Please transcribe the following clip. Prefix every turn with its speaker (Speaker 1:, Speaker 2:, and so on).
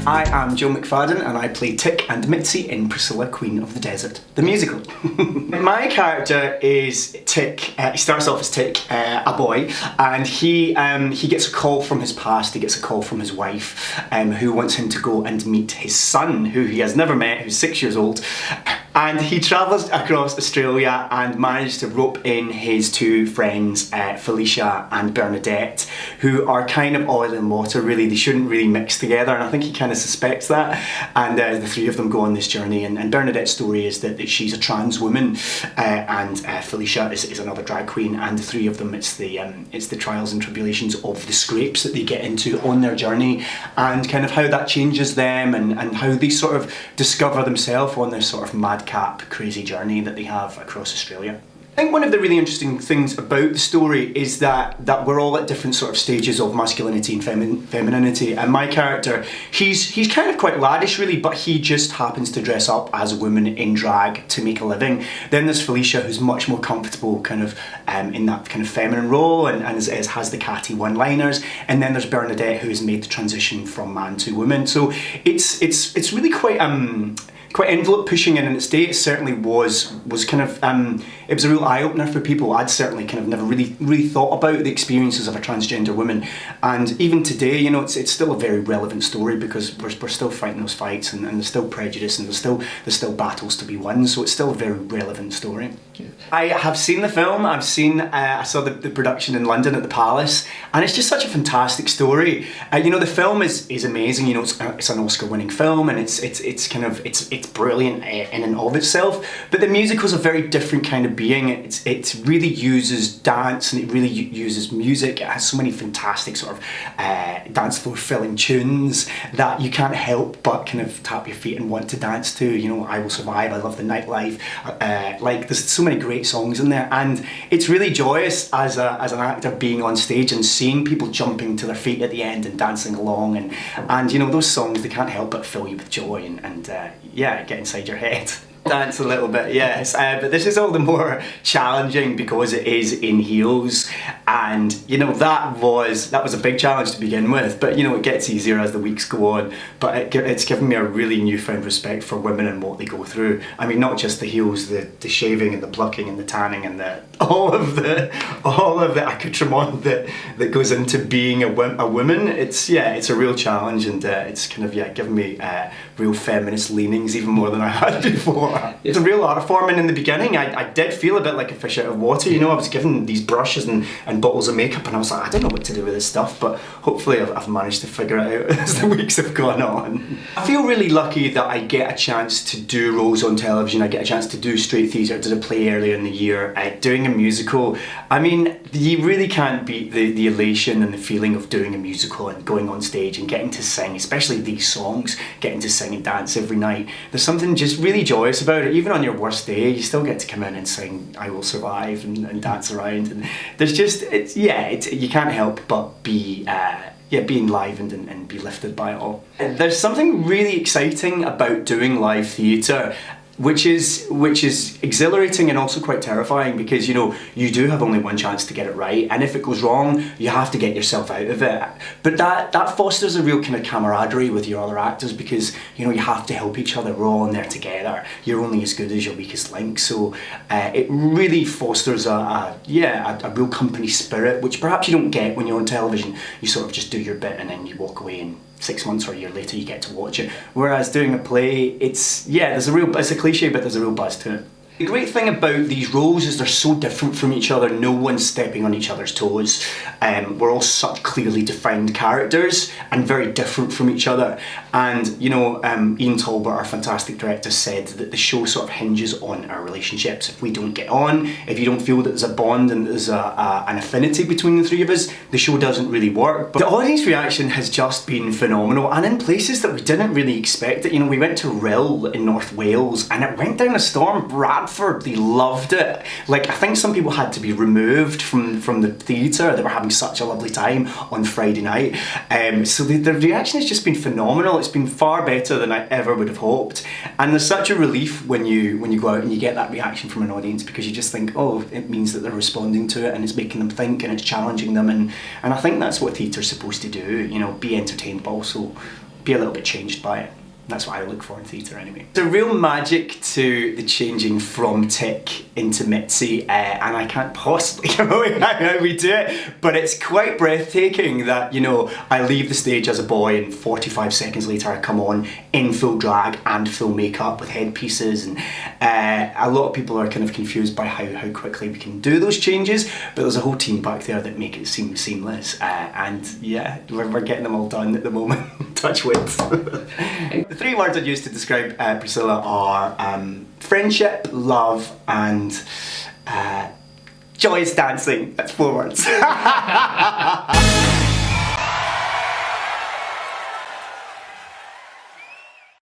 Speaker 1: I am Joe McFadden and I play Tick and Mitzi in Priscilla Queen of the Desert, the musical. My character is Tick. He starts off as Tick, a boy, and he gets a call from his past. He gets a call from his wife, who wants him to go and meet his son, who he has never met, who's 6 years old. And he travels across Australia and manages to rope in his two friends, Felicia and Bernadette, who are kind of oil and water, really. They shouldn't really mix together, and I think he kind of suspects that. And the three of them go on this journey, and Bernadette's story is that she's a trans woman, and Felicia is another drag queen, and the three of them, it's the trials and tribulations of the scrapes that they get into on their journey, and kind of how that changes them, and how they sort of discover themselves on this sort of madcap, crazy journey that they have across Australia. I think one of the really interesting things about the story is that we're all at different sort of stages of masculinity and femininity, and my character, he's kind of quite laddish really, but he just happens to dress up as a woman in drag to make a living. Then there's Felicia, who's much more comfortable kind of in that kind of feminine role and has the catty one-liners, and then there's Bernadette, who has made the transition from man to woman. So it's really quite envelope pushing, and in its day it certainly was kind of it was a real eye-opener for people. I'd certainly kind of never really thought about the experiences of a transgender woman, and even today, you know, it's still a very relevant story because we're still fighting those fights, and there's still prejudice, and there's still battles to be won, so it's still a very relevant story. Yeah. I have seen the film. I saw the production in London at the Palace, and it's just such a fantastic story. You know, the film is amazing. You know, it's an Oscar-winning film, and it's brilliant in and of itself. But the musical's a very different kind of being. It really uses dance, and it really uses music. It has so many fantastic sort of dance floor filling tunes that you can't help but kind of tap your feet and want to dance to. You know, I Will Survive, I Love the Nightlife. Like, there's so many great songs in there, and it's really joyous as an actor being on stage and seeing people jumping to their feet at the end and dancing along, and you know, those songs, they can't help but fill you with joy and yeah, get inside your head. Dance a little bit, yes, but this is all the more challenging because it is in heels, and you know, that was a big challenge to begin with, but you know, it gets easier as the weeks go on. But it's given me a really newfound respect for women and what they go through. I mean, not just the heels, the shaving and the plucking and the tanning and all of the accoutrement that goes into being a woman. It's a real challenge, and it's kind of given me real feminist leanings even more than I had before. It's a real art form, and in the beginning I did feel a bit like a fish out of water. You know, I was given these brushes and bottles of makeup, and I was like, I don't know what to do with this stuff, but hopefully I've managed to figure it out as the weeks have gone on. I feel really lucky that I get a chance to do roles on television. I get a chance to do straight theatre. I did a play earlier in the year, doing a musical. I mean, you really can't beat the elation and the feeling of doing a musical and going on stage and getting to sing, especially these songs, getting to sing and dance every night. There's something just really joyous about it. Even on your worst day, you still get to come in and sing I Will Survive and dance around, and there's just, you can't help but be enlivened and be lifted by it all. There's something really exciting about doing live theatre, which is exhilarating and also quite terrifying, because you know, you do have only one chance to get it right, and if it goes wrong, you have to get yourself out of it. But that fosters a real kind of camaraderie with your other actors, because you know, you have to help each other. We're all in there together. You're only as good as your weakest link. So it really fosters a real company spirit, which perhaps you don't get when you're on television. You sort of just do your bit and then you walk away, and 6 months or a year later you get to watch it. Whereas doing a play, it's a cliche, but there's a real buzz to it. The great thing about these roles is they're so different from each other. No one's stepping on each other's toes. We're all such clearly defined characters and very different from each other. And you know, Ian Talbot, our fantastic director, said that the show sort of hinges on our relationships. If we don't get on, if you don't feel that there's a bond and there's an affinity between the three of us, the show doesn't really work. But the audience reaction has just been phenomenal, and in places that we didn't really expect it. You know, we went to Rill in North Wales, and it went down a storm. Bradford, they loved it. Like, I think some people had to be removed from the theatre. They were having such a lovely time on Friday night. So the reaction has just been phenomenal. It's been far better than I ever would have hoped. And there's such a relief when you go out and you get that reaction from an audience, because you just think, oh, it means that they're responding to it, and it's making them think, and it's challenging them, and I think that's what theatre's supposed to do. You know, be entertained, but also be a little bit changed by it. That's what I look for in theatre anyway. There's a real magic to the changing from Tick into Mitzi, and I can't possibly give away how we do it, but it's quite breathtaking that, you know, I leave the stage as a boy and 45 seconds later I come on in full drag and full makeup with headpieces, and a lot of people are kind of confused by how quickly we can do those changes, but there's a whole team back there that make it seem seamless, and yeah, we're getting them all done at the moment. Touch wood. The three words I'd use to describe Priscilla are friendship, love, and joyous dancing. That's 4 words.